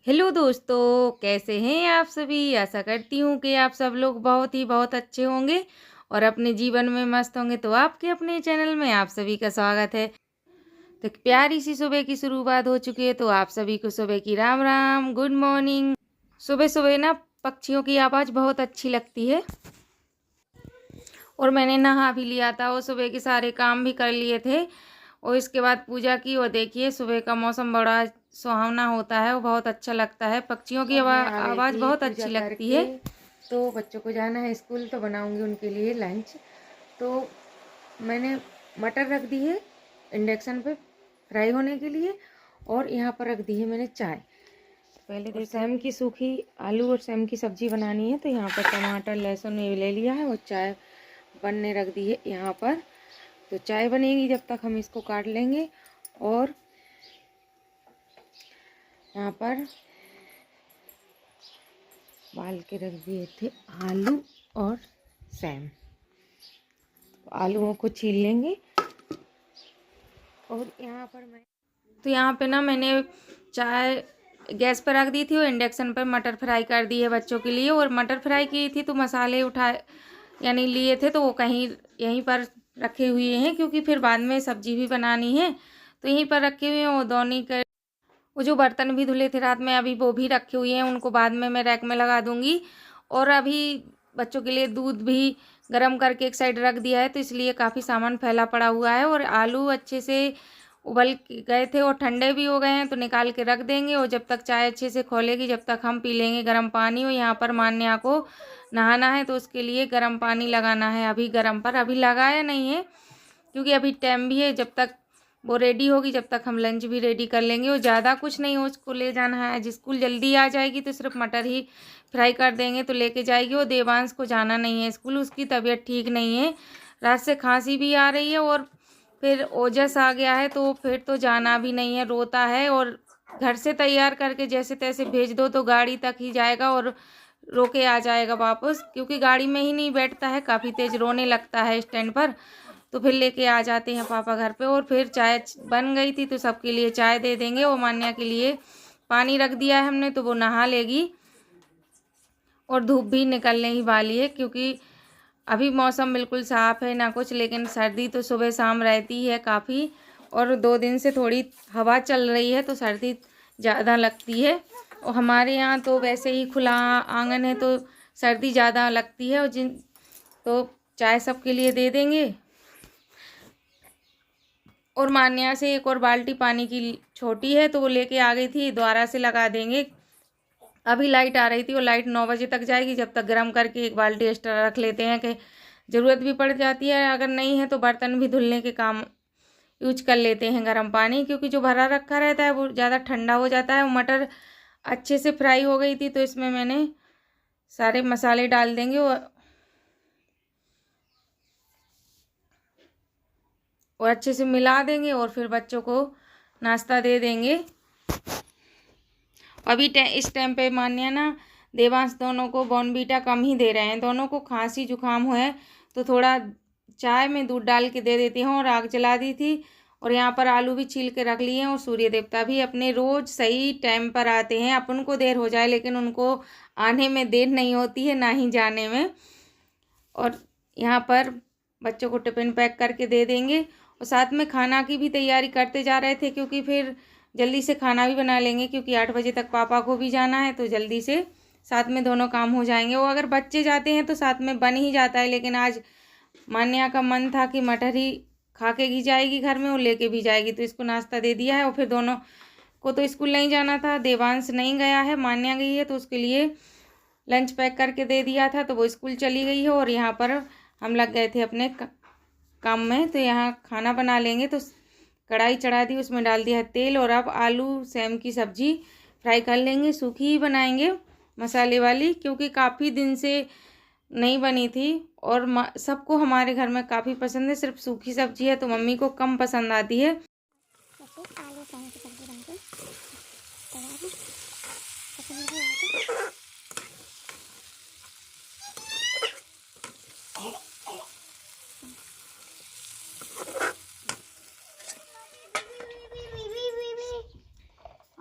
Hello दोस्तों, कैसे हैं आप सभी। आशा करती हूँ कि आप सब लोग बहुत अच्छे होंगे और अपने जीवन में मस्त होंगे। तो आपके अपने चैनल में आप सभी का स्वागत है। तो एक प्यारी सी सुबह की शुरुआत हो चुकी है, तो आप सभी को सुबह की राम राम, गुड मॉर्निंग। सुबह सुबह ना पक्षियों की आवाज़ बहुत अच्छी लगती है। और मैंने नहा भी लिया था और सुबह के सारे काम भी कर लिए थे और इसके बाद पूजा की। और देखिए सुबह का मौसम बड़ा सुहावना होता है, वो बहुत अच्छा लगता है। पक्षियों की आवाज़ बहुत अच्छी लगती है। तो बच्चों को जाना है स्कूल, तो बनाऊंगी उनके लिए लंच। तो मैंने मटर रख दी है इंडक्शन पे फ्राई होने के लिए, और यहाँ पर रख दी है मैंने चाय। पहले तो सैम की सूखी आलू और सैम की सब्जी बनानी है, तो यहाँ पर टमाटर लहसुन ये ले लिया है और चाय बनने रख दी है यहाँ पर। तो चाय बनेगी जब तक हम इसको काट लेंगे। और यहाँ पर बाल के रख दिए थे आलू और सैम। तो आलूओं को छील लेंगे। और यहाँ पे ना मैंने चाय गैस पर रख दी थी और इंडक्शन पर मटर फ्राई कर दी है बच्चों के लिए। और मटर फ्राई की थी तो मसाले उठाए यानी लिए थे, तो वो कहीं यहीं पर रखे हुए हैं, क्योंकि फिर बाद में सब्जी भी बनानी है। तो यहीं पर रखे हुए हैं। वो दोनी कर वो जो बर्तन भी धुले थे रात में, अभी वो भी रखे हुए हैं, उनको बाद में मैं रैक में लगा दूंगी। और अभी बच्चों के लिए दूध भी गर्म करके एक साइड रख दिया है, तो इसलिए काफ़ी सामान फैला पड़ा हुआ है। और आलू अच्छे से उबल गए थे और ठंडे भी हो गए हैं, तो निकाल के रख देंगे। और जब तक चाय अच्छे से खौलेगी जब तक हम पी लेंगे गर्म पानी। और यहाँ पर मान्या को नहाना है, तो उसके लिए गर्म पानी लगाना है। अभी गर्म पर अभी लगाया नहीं है, क्योंकि अभी टाइम भी है। जब तक वो रेडी होगी जब तक हम लंच भी रेडी कर लेंगे। और ज़्यादा कुछ नहीं हो, उसको ले जाना है। आज स्कूल जल्दी आ जाएगी तो सिर्फ मटर ही फ्राई कर देंगे तो लेके जाएगी। और देवांश को जाना नहीं है स्कूल, उसकी तबीयत ठीक नहीं है, रात से खांसी भी आ रही है और फिर ओजस आ गया है, तो फिर तो जाना भी नहीं है, रोता है। और घर से तैयार करके जैसे तैसे भेज दो तो गाड़ी तक ही जाएगा और रोके आ जाएगा वापस, क्योंकि गाड़ी में ही नहीं बैठता है, काफ़ी तेज़ रोने लगता है स्टैंड पर। तो फिर लेके आ जाते हैं पापा घर पे। और फिर चाय बन गई थी तो सबके लिए चाय दे देंगे। वो मान्या के लिए पानी रख दिया है हमने, तो वो नहा लेगी। और धूप भी निकलने ही वाली है, क्योंकि अभी मौसम बिल्कुल साफ़ है ना कुछ, लेकिन सर्दी तो सुबह शाम रहती है काफ़ी। और 2 दिन से थोड़ी हवा चल रही है तो सर्दी ज़्यादा लगती है। और हमारे यहाँ तो वैसे ही खुला आंगन है तो सर्दी ज़्यादा लगती है। और तो चाय सबके लिए दे देंगे। और मान्या से एक और बाल्टी पानी की छोटी है, तो वो लेके आ गई थी, दोबारा से लगा देंगे। अभी लाइट आ रही थी और लाइट 9 बजे तक जाएगी, जब तक गर्म करके एक बाल्टी एक्स्ट्रा रख लेते हैं कि ज़रूरत भी पड़ जाती है। अगर नहीं है तो बर्तन भी धुलने के काम यूज कर लेते हैं गर्म पानी, क्योंकि जो भरा रखा रहता है वो ज़्यादा ठंडा हो जाता है। वो मटर अच्छे से फ्राई हो गई थी, तो इसमें मैंने सारे मसाले डाल देंगे और अच्छे से मिला देंगे। और फिर बच्चों को नाश्ता दे देंगे। अभी इस टाइम पे मान्या ना देवांश दोनों को बॉर्नवीटा कम ही दे रहे हैं। दोनों को खांसी जुकाम हुआ है, तो थोड़ा चाय में दूध डाल के दे देती हूँ। और आग जला दी थी और यहाँ पर आलू भी छील के रख लिए हैं। और सूर्य देवता भी अपने रोज़ सही टाइम पर आते हैं। अपन को देर हो जाए लेकिन उनको आने में देर नहीं होती है, ना ही जाने में। और यहाँ पर बच्चों को टिफ़िन पैक करके दे देंगे। और साथ में खाना की भी तैयारी करते जा रहे थे, क्योंकि फिर जल्दी से खाना भी बना लेंगे, क्योंकि 8 बजे तक पापा को भी जाना है, तो जल्दी से साथ में दोनों काम हो जाएंगे। वो अगर बच्चे जाते हैं तो साथ में बन ही जाता है, लेकिन आज मान्या का मन था कि मटर ही खा के ही जाएगी घर में, वो लेके भी जाएगी, तो इसको नाश्ता दे दिया है। और फिर दोनों को तो स्कूल नहीं जाना था, देवांश नहीं गया है, मान्या गई है, तो उसके लिए लंच पैक करके दे दिया था, तो वो स्कूल चली गई है। और यहाँ पर हम लग गए थे अपने काम में। तो यहाँ खाना बना लेंगे, तो कढ़ाई चढ़ा दी, उसमें डाल दिया है तेल। और अब आलू सैम की सब्जी फ्राई कर लेंगे, सूखी ही बनाएंगे मसाले वाली, क्योंकि काफ़ी दिन से नहीं बनी थी। और सबको हमारे घर में काफ़ी पसंद है। सिर्फ सूखी सब्जी है तो मम्मी को कम पसंद आती है। आलू सैम की सब्जी बनती तैयार है। पसंद भी आती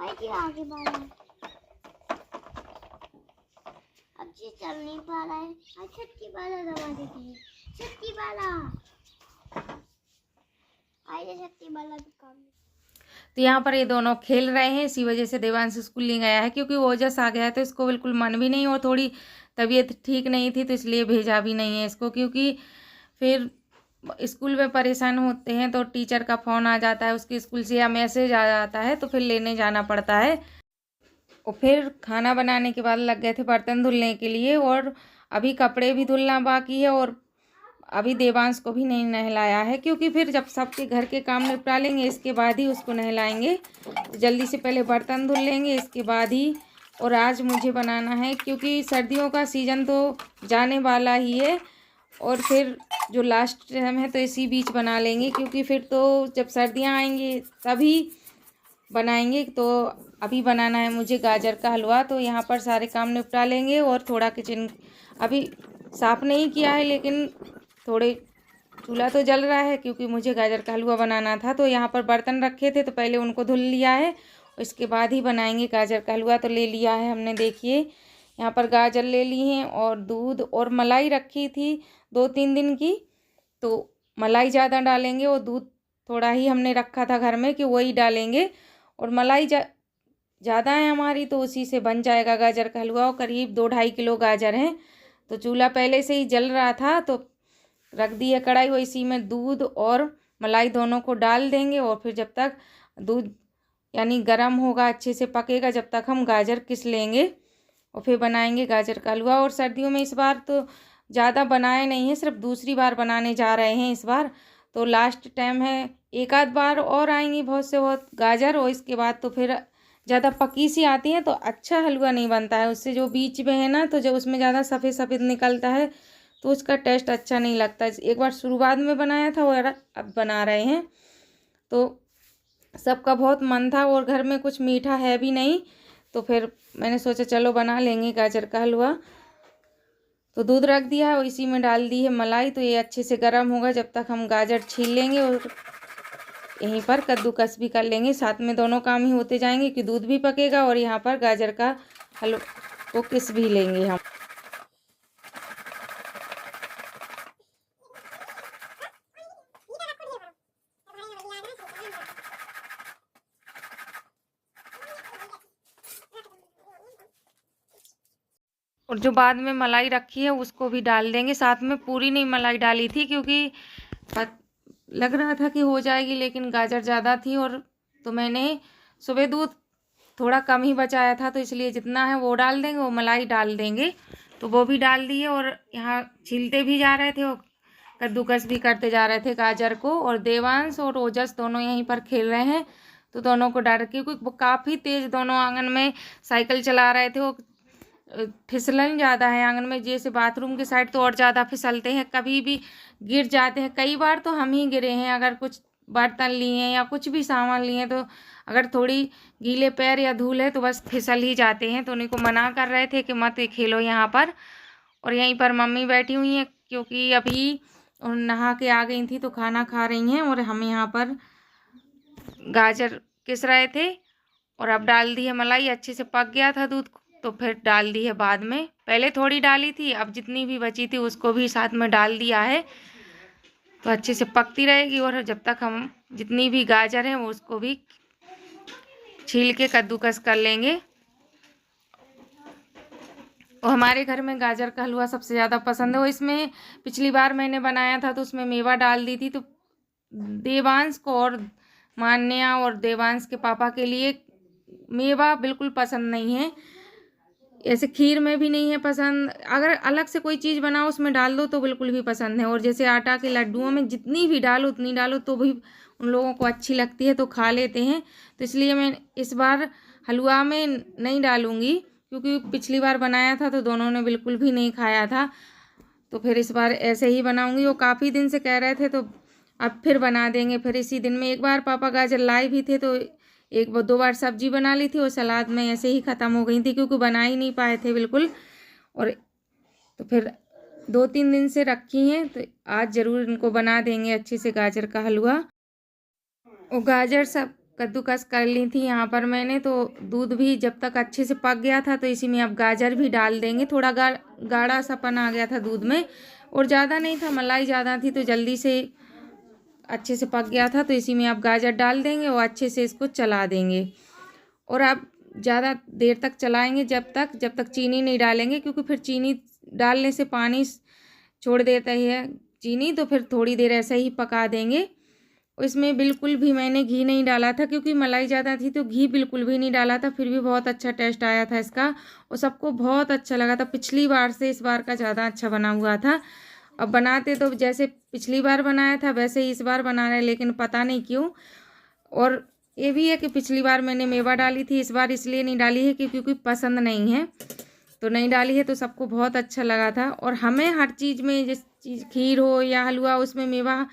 आगे आगे बाल बच्चे चल नहीं पा रहा है। छुट्टी वाला दबा देती है। छुट्टी वाला आइए, छुट्टी वाला भी काम। तो यहाँ पर ये दोनों खेल रहे हैं, इसी वजह से देवांश स्कूल नहीं गया है, क्योंकि ओजस आ गया है तो इसको बिल्कुल मन भी नहीं, और थोड़ी तबीयत ठीक नहीं थी तो इसलिए भेजा भी नहीं है इसको, क्योंकि फिर स्कूल में परेशान होते हैं तो टीचर का फ़ोन आ जाता है उसके स्कूल से या मैसेज आ जाता है तो फिर लेने जाना पड़ता है। और फिर खाना बनाने के बाद लग गए थे बर्तन धुलने के लिए, और अभी कपड़े भी धुलना बाकी है, और अभी देवांश को भी नहीं नहलाया है, क्योंकि फिर जब सबके घर के काम निपटा लेंगे इसके बाद ही उसको नहलाएंगे। तो जल्दी से पहले बर्तन धुल लेंगे इसके बाद ही। और आज मुझे बनाना है, क्योंकि सर्दियों का सीज़न तो जाने वाला ही है, और फिर जो लास्ट टाइम है तो इसी बीच बना लेंगे, क्योंकि फिर तो जब सर्दियाँ आएंगी तभी बनाएंगे। तो अभी बनाना है मुझे गाजर का हलवा, तो यहाँ पर सारे काम निपटा लेंगे, और थोड़ा किचन अभी साफ़ नहीं किया है, लेकिन थोड़े चूल्हा तो जल रहा है, क्योंकि मुझे गाजर का हलवा बनाना था। तो यहाँ पर बर्तन रखे थे तो पहले उनको धुल लिया है, इसके बाद ही बनाएंगे गाजर का हलवा। तो ले लिया है हमने, देखिए यहाँ पर गाजर ले ली हैं, और दूध और मलाई रखी थी 2-3 दिन की, तो मलाई ज़्यादा डालेंगे, और दूध थोड़ा ही हमने रखा था घर में कि वही डालेंगे, और मलाई ज़्यादा है हमारी तो उसी से बन जाएगा गाजर का हलवा। और करीब 2-2.5 किलो गाजर हैं। तो चूल्हा पहले से ही जल रहा था तो रख दी है कढ़ाई, वो इसी में दूध और मलाई दोनों को डाल देंगे, और फिर जब तक दूध यानी गर्म होगा अच्छे से पकेगा, जब तक हम गाजर किस लेंगे, और फिर बनाएंगे गाजर का हलवा। और सर्दियों में इस बार तो ज़्यादा बनाए नहीं है, सिर्फ दूसरी बार बनाने जा रहे हैं इस बार, तो लास्ट टाइम है। एक आध बार और आएंगी बहुत से बहुत गाजर, और इसके बाद तो फिर ज़्यादा पकी सी आती हैं तो अच्छा हलवा नहीं बनता है, उससे जो बीच में है ना तो जब उसमें ज़्यादा सफ़ेद सफ़ेद निकलता है तो उसका टेस्ट अच्छा नहीं लगता। एक बार शुरुआत में बनाया था और अब बना रहे हैं, तो सबका बहुत मन था, और घर में कुछ मीठा है भी नहीं, तो फिर मैंने सोचा चलो बना लेंगे गाजर का हलवा। तो दूध रख दिया है और इसी में डाल दी है मलाई, तो ये अच्छे से गर्म होगा जब तक हम गाजर छील लेंगे, और यहीं पर कद्दूकस भी कर लेंगे, साथ में दोनों काम ही होते जाएंगे कि दूध भी पकेगा और यहाँ पर गाजर का हलवा को किस भी लेंगे हम। और जो बाद में मलाई रखी है उसको भी डाल देंगे साथ में। पूरी नहीं मलाई डाली थी क्योंकि लग रहा था कि हो जाएगी, लेकिन गाजर ज़्यादा थी, और तो मैंने सुबह दूध थोड़ा कम ही बचाया था, तो इसलिए जितना है वो डाल देंगे, वो मलाई डाल देंगे। तो वो भी डाल दिए, और यहाँ छीलते भी जा रहे थे और कद्दूकस भी करते जा रहे थे गाजर को। और देवांश और ओजस दोनों यहीं पर खेल रहे हैं, तो दोनों को डाल, क्योंकि वो काफ़ी तेज़ दोनों आंगन में साइकिल चला रहे थे। वो फिसलन ज़्यादा है आंगन में, जैसे बाथरूम के साइड तो और ज़्यादा फिसलते हैं, कभी भी गिर जाते हैं। कई बार तो हम ही गिरे हैं, अगर कुछ बर्तन लिए हैं या कुछ भी सामान लिए हैं तो अगर थोड़ी गीले पैर या धूल है तो बस फिसल ही जाते हैं। तो उन्हीं को मना कर रहे थे कि मत खेलो यहाँ पर। और यहीं पर मम्मी बैठी हुई हैं, क्योंकि अभी नहा के आ गई थी तो खाना खा रही हैं, और हम यहाँ पर गाजर किस रहे थे। और अब डाल दी है मलाई, अच्छे से पक गया था दूध, तो फिर डाल दी है बाद में। पहले थोड़ी डाली थी, अब जितनी भी बची थी उसको भी साथ में डाल दिया है, तो अच्छे से पकती रहेगी। और जब तक हम जितनी भी गाजर हैं उसको भी छील के कद्दूकस कर लेंगे। और हमारे घर में गाजर का हलवा सबसे ज़्यादा पसंद है। वो इसमें पिछली बार मैंने बनाया था तो उसमें मेवा डाल दी थी, तो देवांश को और मान्या और देवांश के पापा के लिए मेवा बिल्कुल पसंद नहीं है, ऐसे खीर में भी नहीं है पसंद। अगर अलग से कोई चीज़ बनाओ उसमें डाल दो तो बिल्कुल भी पसंद है। और जैसे आटा के लड्डुओं में जितनी भी डालो उतनी डालो तो भी उन लोगों को अच्छी लगती है, तो खा लेते हैं। तो इसलिए मैं इस बार हलवा में नहीं डालूँगी, क्योंकि पिछली बार बनाया था तो दोनों ने बिल्कुल भी नहीं खाया था। तो फिर इस बार ऐसे ही बनाऊँगी। वो काफ़ी दिन से कह रहे थे तो अब फिर बना देंगे। फिर इसी दिन में एक बार पापा गाजर लाए भी थे, तो 1-2 बार सब्जी बना ली थी, और सलाद में ऐसे ही ख़त्म हो गई थी क्योंकि बना ही नहीं पाए थे बिल्कुल। और तो फिर 2-3 दिन से रखी हैं, तो आज ज़रूर इनको बना देंगे अच्छे से गाजर का हलवा। और गाजर सब कद्दूकस कर ली थी यहाँ पर मैंने। तो दूध भी जब तक अच्छे से पक गया था तो इसी में अब गाजर भी डाल देंगे। थोड़ा गाढ़ा सापन आ गया था दूध में और ज़्यादा नहीं था, मलाई ज़्यादा थी तो जल्दी से अच्छे से पक गया था। तो इसी में अब गाजर डाल देंगे और अच्छे से इसको चला देंगे। और अब ज़्यादा देर तक चलाएंगे जब तक चीनी नहीं डालेंगे, क्योंकि फिर चीनी डालने से पानी छोड़ देता है चीनी, तो फिर थोड़ी देर ऐसे ही पका देंगे। इसमें बिल्कुल भी मैंने घी नहीं डाला था क्योंकि मलाई ज़्यादा थी, तो घी बिल्कुल भी नहीं डाला था। फिर भी बहुत अच्छा टेस्ट आया था इसका और सबको बहुत अच्छा लगा था। पिछली बार से इस बार का ज़्यादा अच्छा बना हुआ था। अब बनाते तो जैसे पिछली बार बनाया था वैसे ही इस बार बना रहे, लेकिन पता नहीं क्यों। और ये भी है कि पिछली बार मैंने मेवा डाली थी, इस बार इसलिए नहीं डाली है क्योंकि पसंद नहीं है तो नहीं डाली है। तो सबको बहुत अच्छा लगा था। और हमें हर चीज़ में, जिस चीज़ खीर हो या हलवा, उसमें मेवा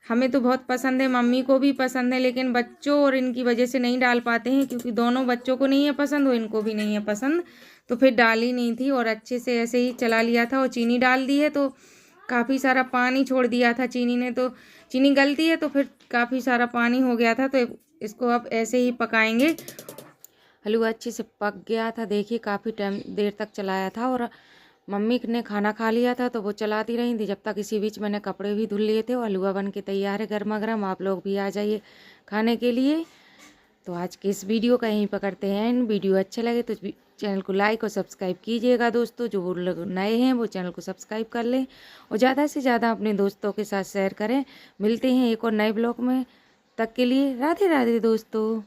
हमें तो बहुत पसंद है, मम्मी को भी पसंद है, लेकिन बच्चों और इनकी वजह से नहीं डाल पाते हैं क्योंकि दोनों बच्चों को नहीं है पसंद और इनको भी नहीं है पसंद, तो फिर डाली नहीं थी। और अच्छे से ऐसे ही चला लिया था और चीनी डाल दी है तो काफ़ी सारा पानी छोड़ दिया था चीनी ने, तो चीनी गलती है तो फिर काफ़ी सारा पानी हो गया था। तो इसको अब ऐसे ही पकाएंगे। हलवा अच्छे से पक गया था, देखिए काफ़ी टाइम देर तक चलाया था। और मम्मी ने खाना खा लिया था तो वो चलाती रही थी, जब तक इसी बीच मैंने कपड़े भी धुल लिए थे। और हलवा बन के तैयार है गर्मा गर्म, आप लोग भी आ जाइए खाने के लिए। तो आज के इस वीडियो का यहीं पकड़ते हैं। वीडियो अच्छे लगे तो चैनल को लाइक और सब्सक्राइब कीजिएगा दोस्तों। जो लोग नए हैं वो चैनल को सब्सक्राइब कर लें और ज़्यादा से ज़्यादा अपने दोस्तों के साथ शेयर करें। मिलते हैं एक और नए ब्लॉग में, तक के लिए राधे राधे दोस्तों।